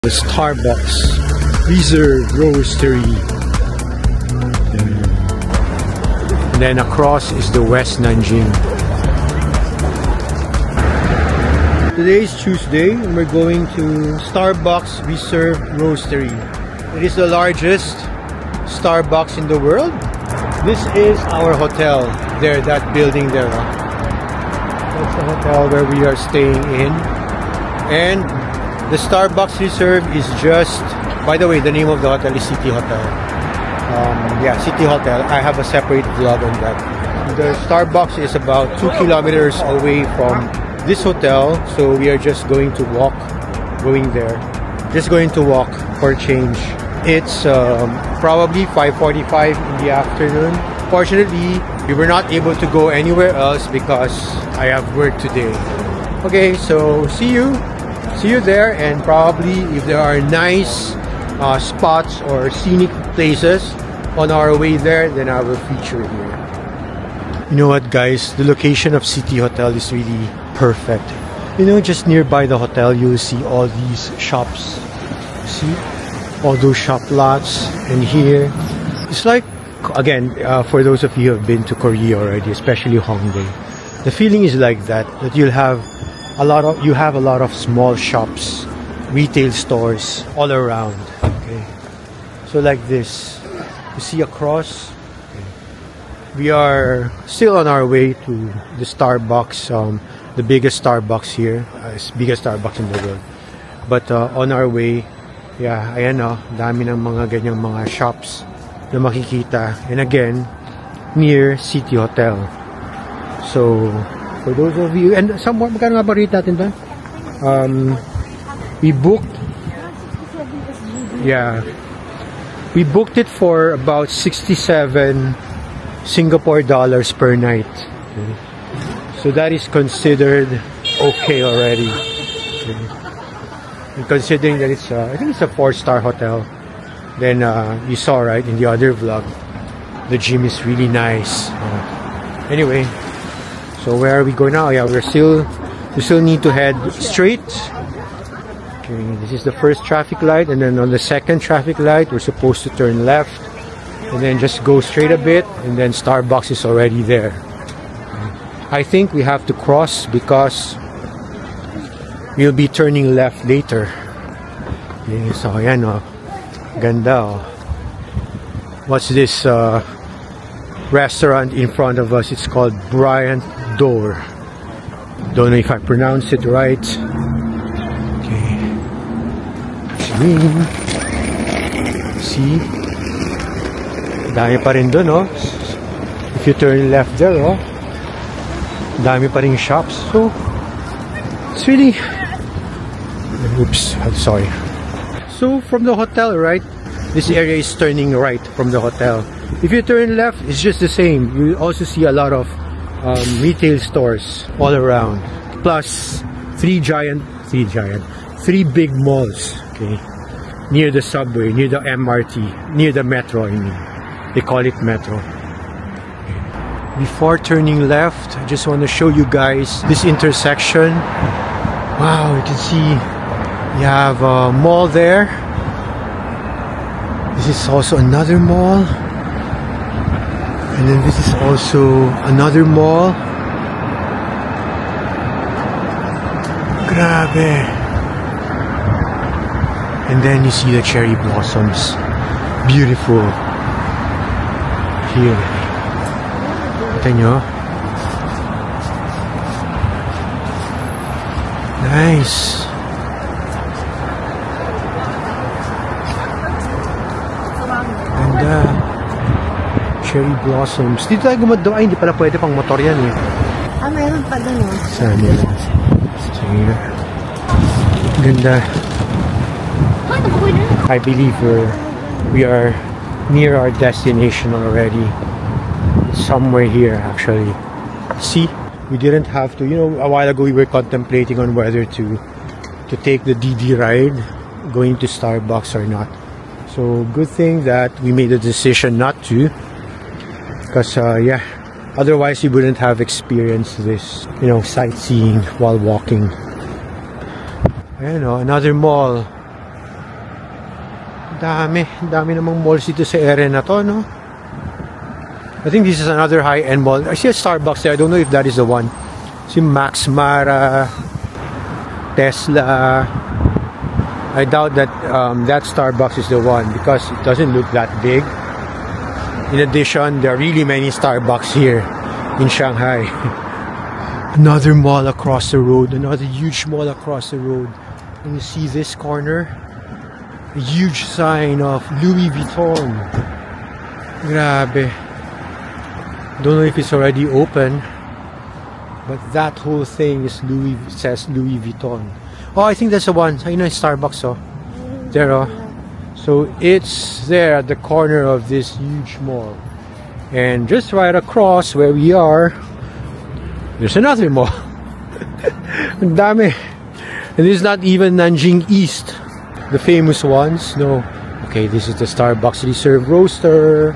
The Starbucks Reserve Roastery. And then across is the West Nanjing. Today is Tuesday and we're going to Starbucks Reserve Roastery. It is the largest Starbucks in the world. This is our hotel there, that building there. That's the hotel where we are staying in. And the Starbucks Reserve is just, by the way, the name of the hotel is City Hotel. Yeah, City Hotel. I have a separate vlog on that. The Starbucks is about 2 kilometers away from this hotel, so we are just going to walk, going there. Just going to walk for a change. It's probably 5:45 in the afternoon. Fortunately, we were not able to go anywhere else because I have work today. Okay, so see you there, and probably if there are nice spots or scenic places on our way there, then I will feature here. You know what, guys, the location of City Hotel is really perfect. You know, just nearby the hotel you'll see all these shops. See all those shop lots, and here it's like, again, for those of you who have been to Korea already, especially Hongdae, the feeling is like that you'll have a lot of small shops, retail stores all around. Okay, so like this, you see across. Okay. We are still on our way to the Starbucks, the biggest Starbucks here, biggest Starbucks in the world. But on our way, yeah, ayan o, dami ng mga ganyang mga shops na makikita. And again, near City Hotel. So for those of you, and somewhat, magkano nga ba rate natin doon? We booked it for about 67 Singapore dollars per night. Okay. So that is considered okay already. Okay. And considering that it's, I think it's a 4-star hotel. Then you saw, right, in the other vlog, the gym is really nice. Anyway. So where are we going now? Yeah, we still need to head straight. Okay, this is the first traffic light, and then on the second traffic light, we're supposed to turn left, and then just go straight a bit, and then Starbucks is already there. I think we have to cross because we'll be turning left later. Okay, so ayan o, ganda o. What's this restaurant in front of us? It's called Bryant Door. Don't know if I pronounced it right. Okay. See? Dami pa rin dun, oh. If you turn left there, oh, dami pa rin shops. So, it's really... Oops, I'm sorry. So, from the hotel, right? This area is turning right from the hotel. If you turn left, it's just the same. You also see a lot of retail stores all around. Plus, three big malls. Okay, near the subway, near the MRT, near the metro. I mean, they call it metro. Okay. Before turning left, I just want to show you guys this intersection. Wow, you can see you have a mall there. This is also another mall. And then this is also another mall. Grabe. And then you see the cherry blossoms. Beautiful. Here. Kita nyo? Nice. Ganda. Cherry blossoms. Dito tayo gumadaw. Ay, hindi pala pwede pang motor yan eh. Meron pa doon. Saan yan? Sige. Ganda. I believe we are near our destination already. It's somewhere here actually. See? We didn't have to, you know, a while ago we were contemplating on whether to take the DD ride going to Starbucks or not. So good thing that we made the decision not to. Because, yeah, otherwise you wouldn't have experienced this, you know, sightseeing while walking. I don't know, another mall. Dami namang malls dito sa area na to, no? I think this is another high-end mall. I see a Starbucks there. I don't know if that is the one. See Max Mara, Tesla. I doubt that that Starbucks is the one because it doesn't look that big. In addition, there are really many Starbucks here in Shanghai. Another mall across the road, another huge mall across the road. And you see this corner, a huge sign of Louis Vuitton. Grabe. Don't know if it's already open, but that whole thing is says Louis Vuitton. Oh, I think that's the one. I know Starbucks, oh. There, oh. So it's there at the corner of this huge mall. And just right across where we are, there's another mall. Ang dami. And this is not even Nanjing East, the famous ones. No. Okay, this is the Starbucks Reserve Roaster.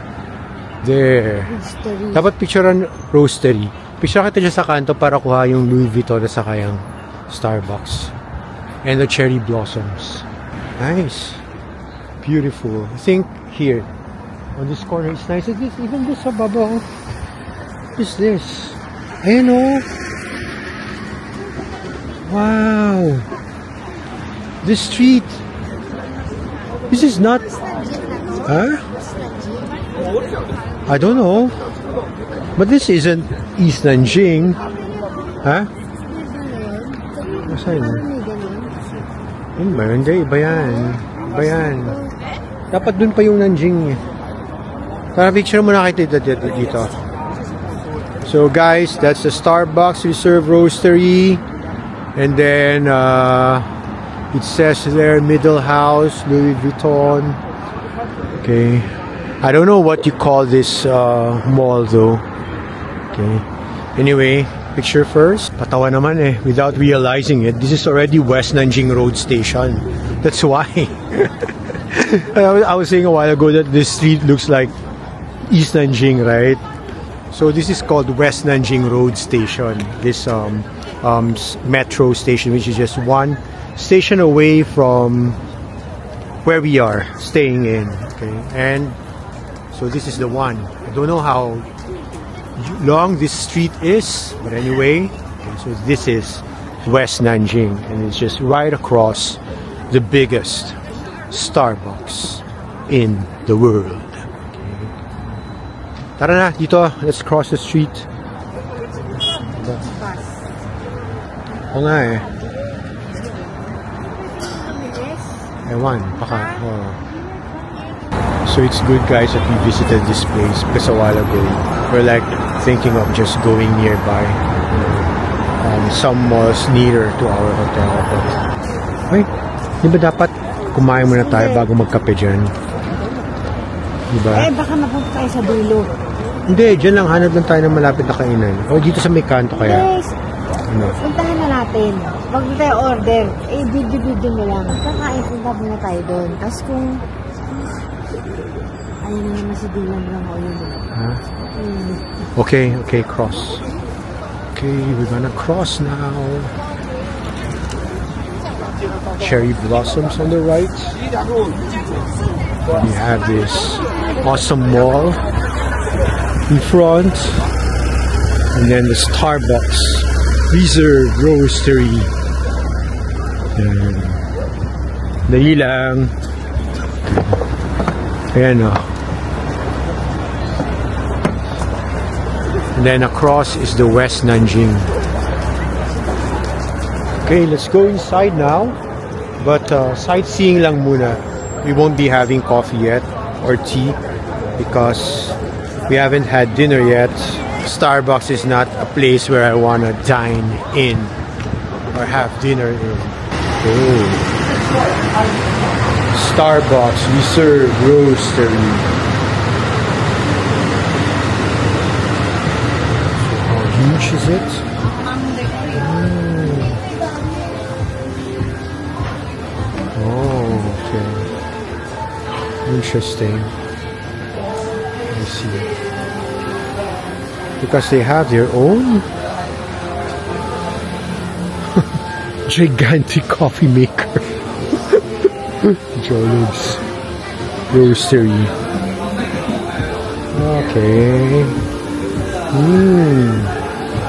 There. Roastery. Dapat picturean Roastery. Picture kita dyan sa kanto para kuha yung Louis Vuitton at saka yung Starbucks. And the cherry blossoms. Nice. Beautiful. I think here, on this corner, it's nice. Is this, even this ababa, what is this? Ayan o. Wow. This street. This is not... Huh? I don't know. But this isn't East Nanjing. Huh? Saan? Hindi, iba yan. Iba yan. Dapat dun pa yung Nanjing. Para picture mo na kita dito. So guys, that's the Starbucks Reserve Roastery. And then it says there middle house, Louis Vuitton. Okay. I don't know what you call this mall though. Okay. Anyway, picture first. Patawa naman eh, without realizing it. This is already West Nanjing Road Station. That's why. I was saying a while ago that this street looks like East Nanjing, right? So this is called West Nanjing Road Station. This metro station, which is just one station away from where we are staying in. Okay, and so this is the one. I don't know how long this street is, but anyway, okay, so this is West Nanjing, and it's just right across the biggest Starbucks in the world. Okay. Tara na, dito, let's cross the street. Oo nga eh. Ewan, baka. Oh. So it's good guys that we visited this place because a while ago we're like thinking of just going nearby, you know, some malls nearer to our hotel. But, ay, di ba dapat kumain muna tayo bago magkape dyan? Di ba? Eh, baka mapunta tayo sa dulo. Hindi, dyan lang, hanap lang tayo ng malapit na kainan. O dito sa may kanto kaya. Yes. Ano? Puntahan na natin. Wag na tayo order. Eh, video mo lang. Kakain, punta muna tayo doon. Tapos kung ayun na naman si Dylan lang o yun. Ha? Okay, okay, cross. Okay, we're gonna cross now. Cherry blossoms on the right. We have this awesome mall in front. And then the Starbucks Reserve Roastery. Dali lang. Ayan o. And then across is the West Nanjing. Okay, let's go inside now. But sightseeing lang muna. We won't be having coffee yet or tea because we haven't had dinner yet. Starbucks is not a place where I want to dine in or have dinner in. Oh. Starbucks Reserve Roastery. How huge is it? Oh, okay. Interesting. Let me see. Because they have their own gigantic coffee maker. Jologs. Roastery. Okay.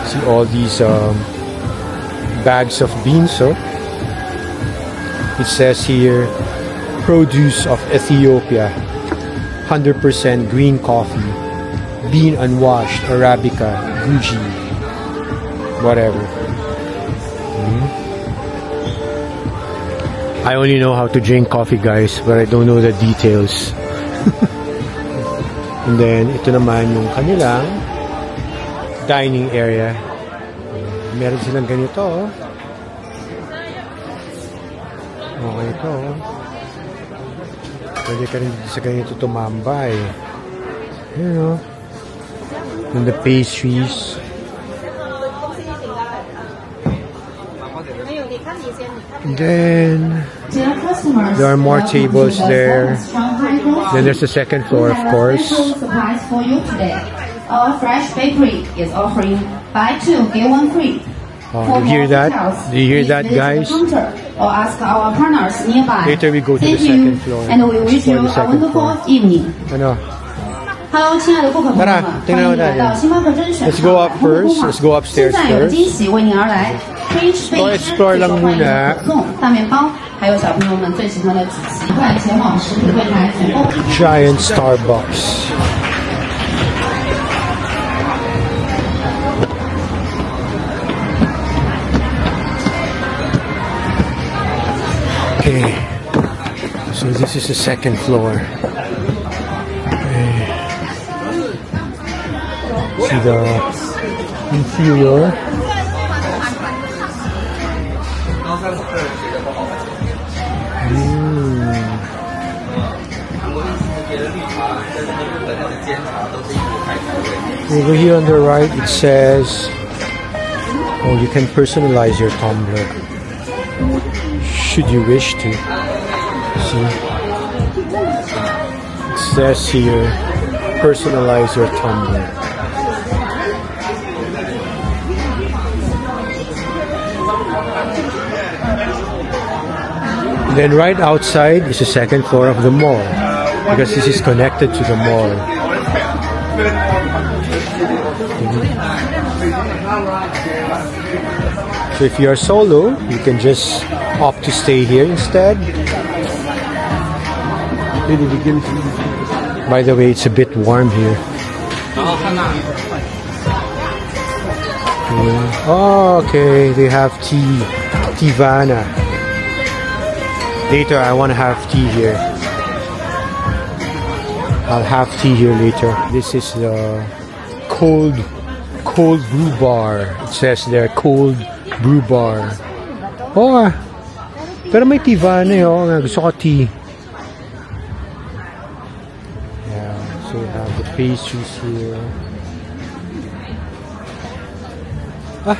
See all these bags of beans, it says here, produce of Ethiopia, 100% green coffee, bean unwashed, Arabica, Guji, whatever. I only know how to drink coffee, guys, but I don't know the details. And then, ito naman yung kanilang dining area. Meron silang ganito. Okay ito. Pwede ka rin sa ganito tumambay. You know. And the pastries. And then there are more tables there. Then there's the second floor, of course. Our fresh bakery is offering buy two get one free. Oh, you hear that? Do you hear that, guys? Or ask our partners nearby. Later we go to the second floor. And we wish you a wonderful evening. Ano? Hello, 亲爱的顾客朋友们，欢迎来到星巴克甄选。 Let's go up first. Let's go upstairs 现在有 first. 惊喜为您而来 ，Peach Bake 最受欢迎的可颂、大面包，还有小朋友们最喜欢的曲奇。快前往实体柜台选购。 Giant Starbucks. Okay, so this is the second floor. Okay. See the interior. Over here on the right it says, oh, you can personalize your tumbler should you wish to. See, it says here, personalize your tumbler. Then right outside is the second floor of the mall, because this is connected to the mall. So if you are solo, you can just opt to stay here instead. By the way, it's a bit warm here. Oh, okay, they have tea, Tivana. Later, I want to have tea here. I'll have tea here later. This is the cold brew bar. It says there, cold brew bar. Oh, pero may Tivana eh. Oh, gusto ko tea. Yeah, so you have the pastries here. Ah,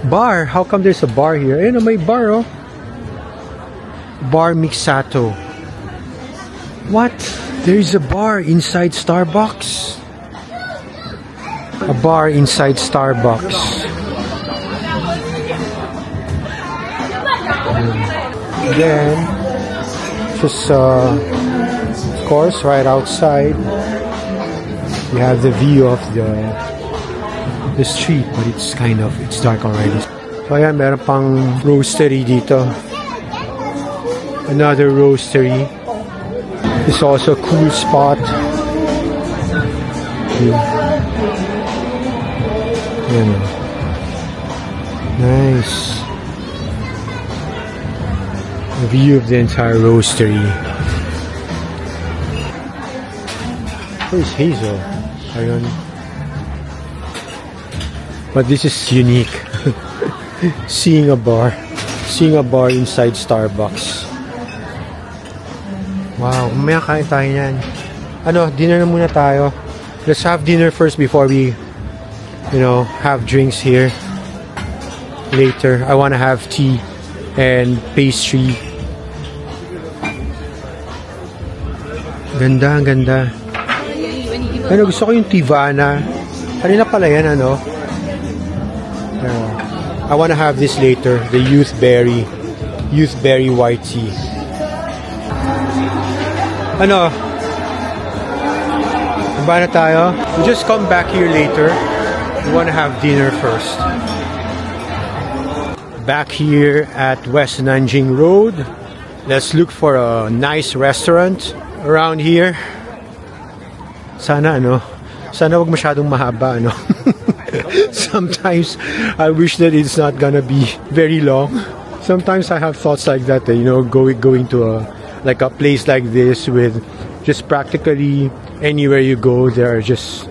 bar. How come there's a bar here? Ayun, may bar, oh. Bar Mixato. What? There is a bar inside Starbucks. A bar inside Starbucks. And then, just of course, right outside, we have the view of the street, but it's dark already. So ayan, meron pang roastery dito. Another roastery. It's also a cool spot. Nice. A view of the entire roastery. Where's Hazel? Ayun. But this is unique. Seeing a bar inside Starbucks. Wow, mamaya kain tayo yan. Ano, dinner na muna tayo. Let's have dinner first before we, have drinks here. Later, I want to have tea and pastry. Ganda, ganda. Ano, gusto ko yung Tivana. Kanina pala yan, ano? I want to have this later. The Youth Berry white tea. Ano, Baba na tayo. We'll just come back here later. We want to have dinner first. Back here at West Nanjing Road. Let's look for a nice restaurant around here. Sana wag masyadong mahaba, Sometimes I wish that it's not gonna be very long. Sometimes I have thoughts like that, going to a place like this with just practically anywhere you go, there are just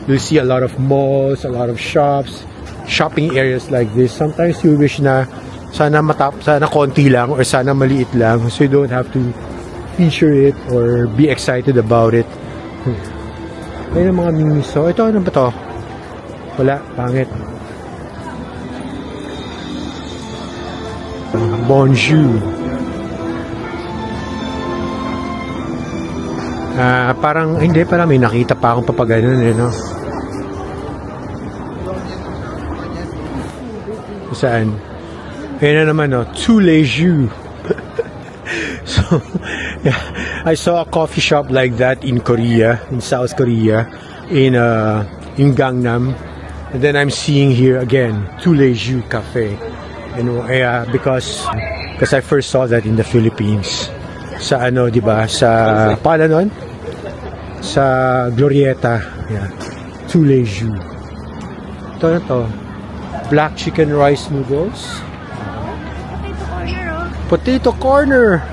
you'll see a lot of malls, a lot of shops, shopping areas like this. Sometimes you wish na sana konti lang or sana maliit lang, so you don't have to feature it or be excited about it. Ayun ang mga miniso. Ito, ano ba to? Wala, pangit. Bonjour. Parang, hindi, parang may nakita pa akong papaganon, Saan? Ayun na naman, Tous les jours. So, yeah, I saw a coffee shop like that in Korea, in South Korea, in Gangnam, and then I'm seeing here again Tous les jours Cafe, because I first saw that in the Philippines, sa diba, sa Palanon, sa Glorieta, yeah, Tous les jours. Ito na to, black chicken rice noodles. Potato corner.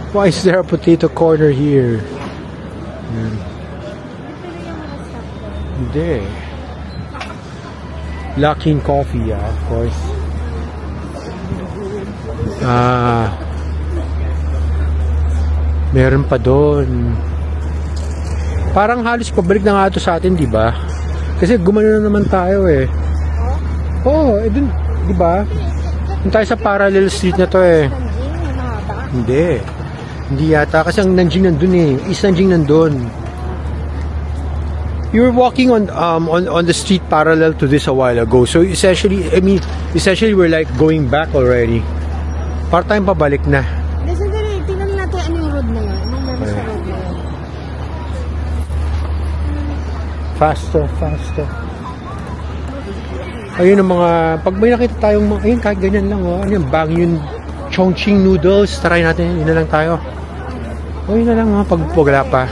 Why is there a potato corner here? Hindi. Luckin Coffee, yeah, of course. Meron pa doon. Parang halos pabalik na nga ito sa atin, di ba? Kasi gumano na naman tayo eh. Oo, dun, di ba? Dun tayo sa parallel street na to eh. Hindi. Hindi yata kasi ang Nanjing nandun eh. East Nanjing nandun. You were walking on the street parallel to this a while ago. So essentially we're like going back already. Para tayong pabalik na. Sandali, tingnan natin ano yung road na yun. Anong meron sa road na yun? Faster. Ayun ang mga, pag may nakita tayong mga, ayun kahit ganyan lang ano yung Bangyun Chongqing noodles. Try natin, yun na lang tayo. O yun na lang pag wala pa.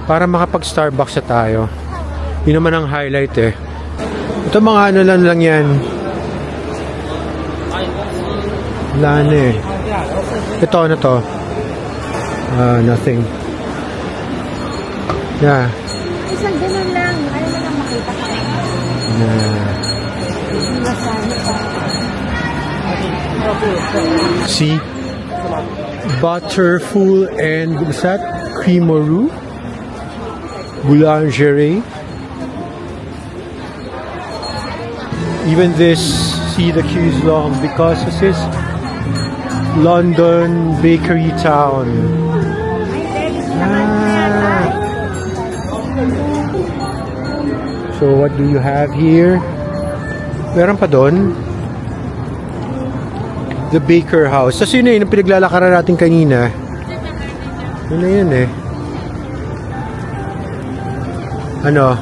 Para makapag-Starbucks na tayo. Yun naman ang highlight eh. Ito mga ano lang yan. Wala na eh. Ito, ano to? Nothing. Yeah. Isang ganun lang. Ayaw mo lang makita ka. See? Butterful and what's that? Creamerie. Boulangerie. Even this, see the queue is long because this is London Bakery Town. So what do you have here? Meron pa doon. The Baker House. Tapos yun yung pinaglalakaran natin kanina. Yun na yun eh. Ano?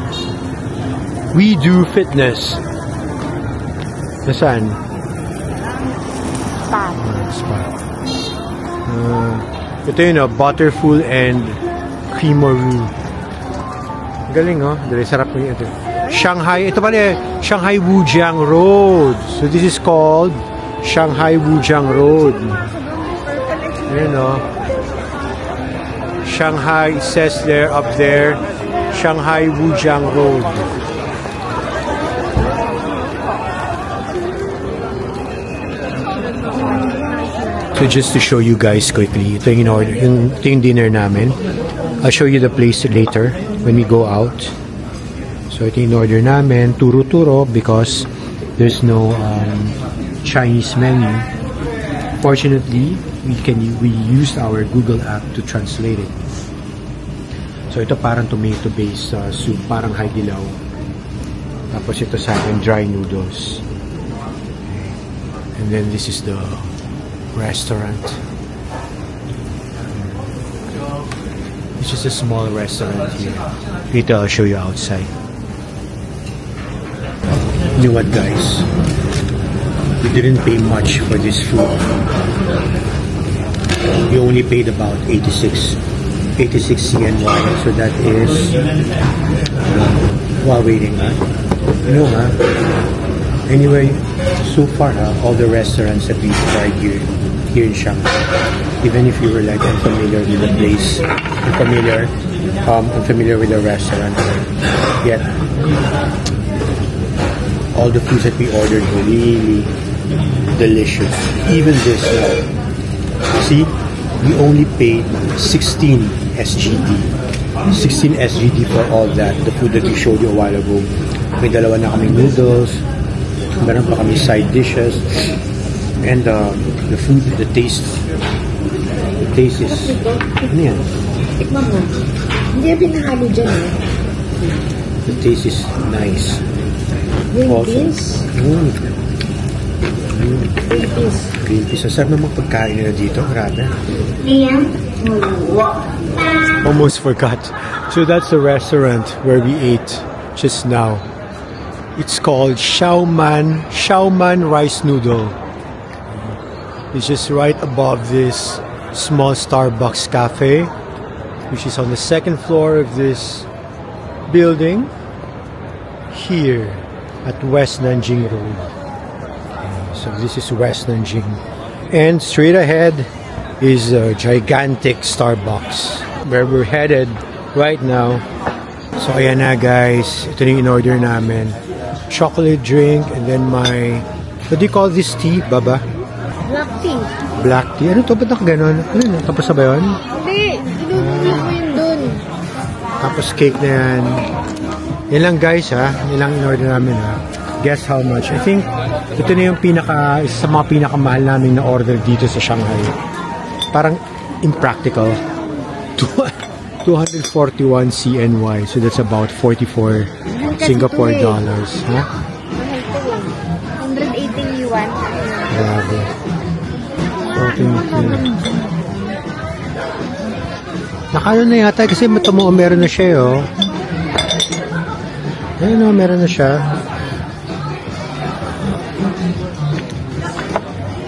We Do Fitness. Nasaan? Spa. Spa. Ito yun Butterful and Creamerie. Galing Dali, sarap mo yun. Shanghai. Ito pala Shanghai Wujiang Road. So this is called Shanghai Wujiang Road. Ayan Shanghai says there, up there, Shanghai Wujiang Road. So just to show you guys quickly, ito yung order, ito yung dinner namin. I'll show you the place later when we go out. So ito yung order namin, turo-turo, because there's no Chinese menu. Fortunately, we used our Google app to translate it. So ito parang tomato-based soup, parang haidilaw. Tapos ito sa akin, dry noodles. And then this is the restaurant. It's just a small restaurant here. Later I'll show you outside. You know what, guys? We didn't pay much for this food. We only paid about 86 CNY. So that is while waiting, huh? You know, huh? Anyway, so far, all the restaurants that we've tried here in Shanghai, even if you were like unfamiliar with the place, unfamiliar with the restaurant, yet all the foods that we ordered were really delicious. Even this, see, we only paid 16 SGD. 16 SGD for all that. The food that we showed you a while ago. May dalawa na kaming noodles. Meron pa kami side dishes. And the food, the taste is... Ano yan? Tikman mo. Hindi yung pinahalo dyan eh. The taste is nice. Green peas? Green peas. Green peas. Ang sarap naman pagkain nila dito. Grabe. Almost forgot. So that's the restaurant where we ate just now. It's called Xiaoman Rice Noodle. It's just right above this small Starbucks cafe, which is on the second floor of this building here at West Nanjing Road. So this is West Nanjing. And straight ahead is a gigantic Starbucks where we're headed right now. So ayan na, guys. Ito na yung in-order namin. Chocolate drink and then my... What do you call this tea, Baba? Black tea. Black tea? Ano to? Ba't nakaganon? Ano yun? Tapos na ba yun? Hindi. Inunulit mo yun dun. Tapos cake na yan. Yan lang, guys, ha? Yan lang in-order namin, ha? Guess how much? I think ito na yung isa sa mga pinakamahal namin na order dito sa Shanghai. Parang impractical. 241 CNY. So that's about 44 Singapore dollars. Ha? 180 yuan. Grabe. Nakano na yata kasi matamo meron na siya, oh. Ayun, oh, meron na siya.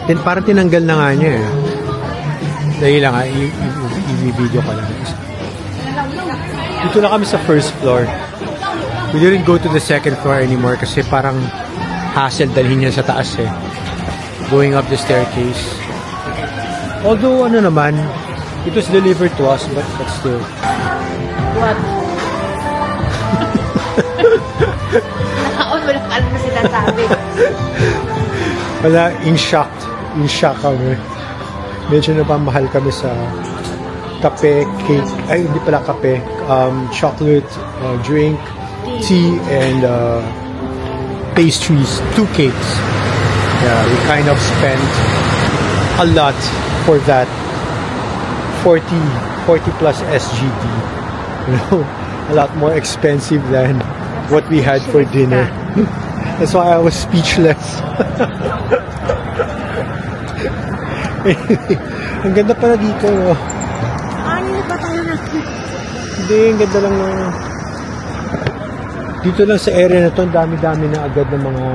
Then parang tinanggal na nga niya, eh. Dahil lang, i-video ka lang. Dito na kami sa first floor. We didn't go to the second floor anymore kasi parang hassle dalhin niya sa taas, eh. Going up the staircase. Although, ano naman, it was delivered to us, but still. What? Nakaon, wala ka alam na sinasabi. Wala, in shock kami. Medyo napamahal kami sa kape, cake, ay hindi pala kape, chocolate, drink, tea, and pastries, 2 cakes. Yeah, we kind of spent a lot for that 40 plus SGD. You know, a lot more expensive than what we had for dinner. That's why I was speechless. Ang ganda pala dito. Ano ba tayo na? Hindi, ang ganda lang na. Dito lang sa area na to, dami-dami na agad ng mga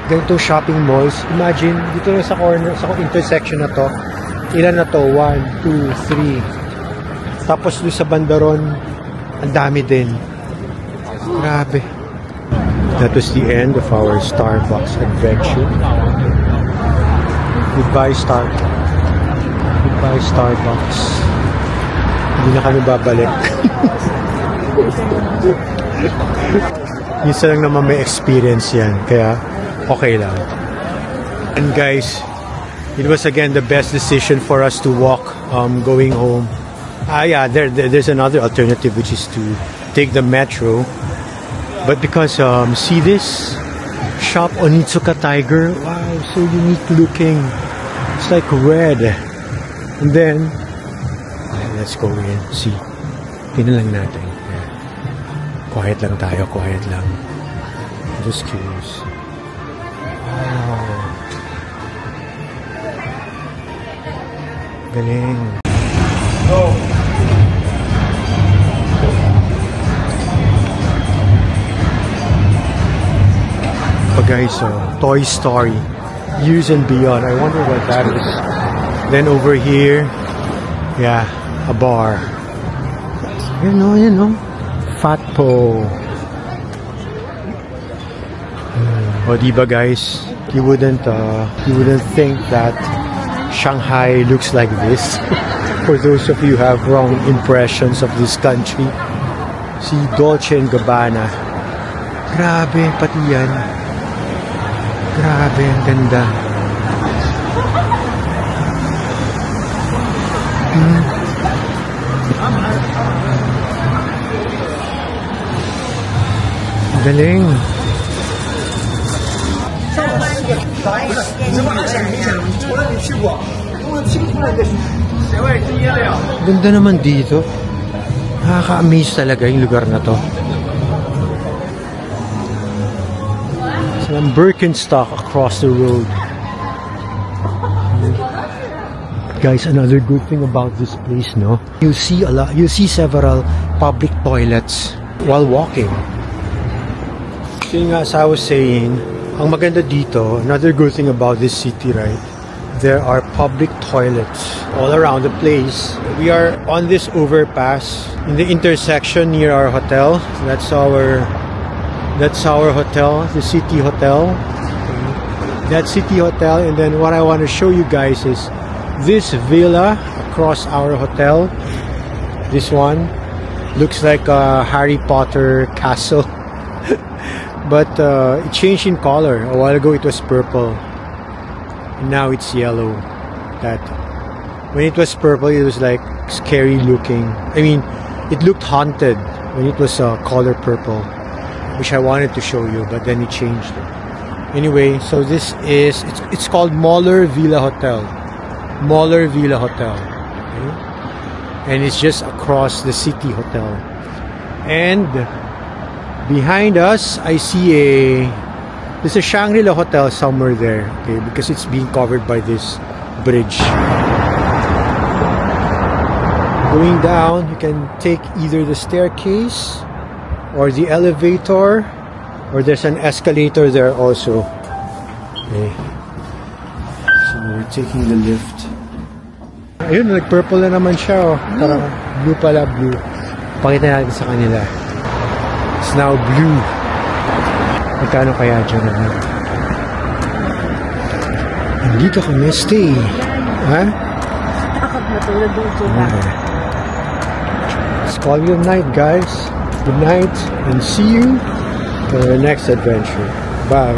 ganitong shopping malls. Imagine, dito lang sa corner, sa intersection na to, ilan na to? 1, 2, 3. Tapos doon sa bandaron, ang dami din. Grabe. That was the end of our Starbucks adventure. Goodbye, Starbucks. Hindi na kami babalik. Minsan lang naman may experience yan. Kaya, okay lang. And guys, it was again the best decision for us to walk going home. Yeah, there's another alternative, which is to take the metro. But because, see this? Shop Onitsuka Tiger. Wow, so unique looking. It's like red. And then, let's go in. See. Tingnan lang natin. Yeah. Quiet lang tayo. Quiet lang. I'm just curious. Wow. Galing. Oh guys, Toy Story, Years and Beyond. I wonder what that is. Then over here, yeah, a bar. You know, Fatpo. O diba guys, you wouldn't think that Shanghai looks like this. For those of you who have wrong impressions of this country. Si Dolce & Gabbana. Grabe, pati yan. Grabe, ang ganda. Galing. Ganda naman dito. Nakaka-amaze talaga yung lugar na to. Some Birkenstock across the road. Guys, another good thing about this place, no? You see several public toilets while walking. So as I was saying, ang maganda dito, another good thing about this city, right? There are public toilets all around the place. We are on this overpass in the intersection near our hotel. That's our hotel, the City Hotel. That City Hotel, and then what I want to show you guys is this villa across our hotel. This one looks like a Harry Potter castle. But it changed in color. A while ago it was purple. And now it's yellow. That when it was purple, it was like scary looking. I mean, it looked haunted when it was color purple, which I wanted to show you, but then it changed. Anyway, so this is it's called Moller Villa Hotel. Moller Villa Hotel. Okay? And it's just across the City Hotel. And behind us, I see there's a Shangri-La Hotel somewhere there, okay, because it's being covered by this bridge. Going down, you can take either the staircase or the elevator, or there's an escalator there also. Okay. So we're taking the lift. Ayun, nag-purple na naman siya. Oh. Parang blue pala, blue. Pakita natin sa kanila. It's now blue. Magkano kaya dyan? Dito kami stay. Ha? Okay. Let's call you a night, guys. Good night, and see you for the next adventure. Bye.